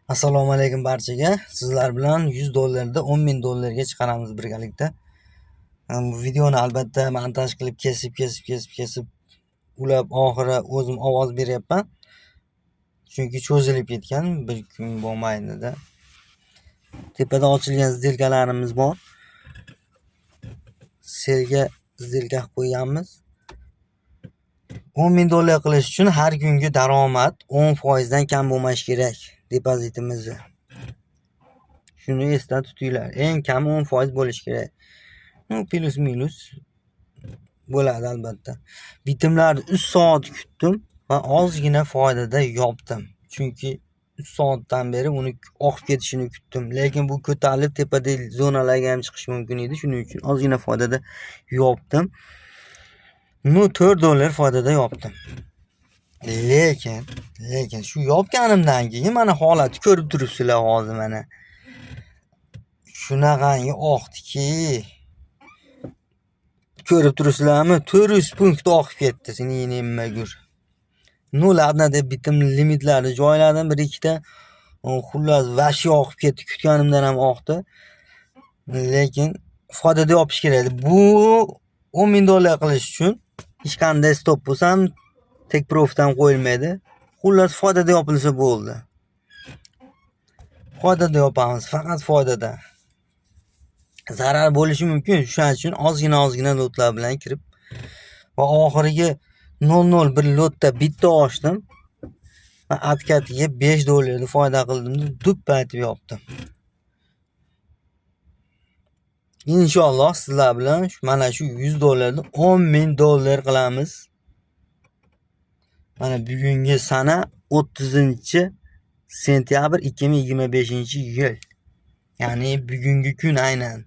Assalomu alaykum barchaga. Sizlar bilan 100 dollarda 10.000 dollarga chiqaramiz birgalikda. Bu videoni albatta montaj qilib kesib ulab oxiri o'zim ovoz beryapman. Chunki cho'zilib ketgan, bir kun bo'lmaydi-da. Tepada ochilgan zilkalarimiz bor. Serga zilka qo'yganmiz. 10.000 dollar qilish uchun har kungi daromad 10% dan kam bo'lmashi kerak depozitimizni. Shuni esda tutinglar. Eng kam 10% bo'lishi kerak. Plus minus bo'ladi albatta. Bitimlarni 3 soat kutdim va ozgina foydada yopdim. Chunki 3 soatdan beri uni oqib ketishini kutdim. Lekin bu ko'tarilib tepadagi zonalarga ham chiqish mumkin edi. Shuning uchun ozgina foydada yopdim. 4 dollar foydada yopdim. Lekin shu yopganimdan keyin mana holatni ko'rib turibsizlar hozir mana. Shunaqangi oqdiki. Ko'rib turibsizlarmi? 400 punkt oqib ketdi. Seni nemagur. Nularni deb bitim limitlarni joyladim, bir ikkita. Xullas vashi oqib ketdi. Kutganimdan ham oqdi. Lekin foydada yopish kerak. Bu 10.000 dollar qilish uchun hech qanday stop bo'lsam tek profitdan qo'yilmaydi. Xullas foydada yopilsa bo'ldi. Foydada yopamiz, faqat foydada. Zarar bo'lishi mumkin. Shuning uchun ozgina lotlar bilan kirib va oxiriga 001 lotda bitta ochdim va atkatiga 5 dollarni foyda qildim deb dup aytib yopdim. Inshaalloh sizlar bilan mana shu 100 dollarni 10.000 dollar qilamiz. Mana bugungi sana 30-sentyabr 2025-yil. Ya'ni bugungi kun aynan.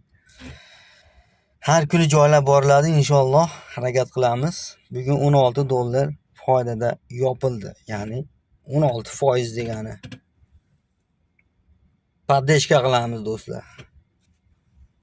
Har kuni joylab boriladi inshaalloh, harakat qilamiz. Bugun 16 dollar foydada yopildi. Ya'ni 16% degani. Podдержка qilamiz do'stlar.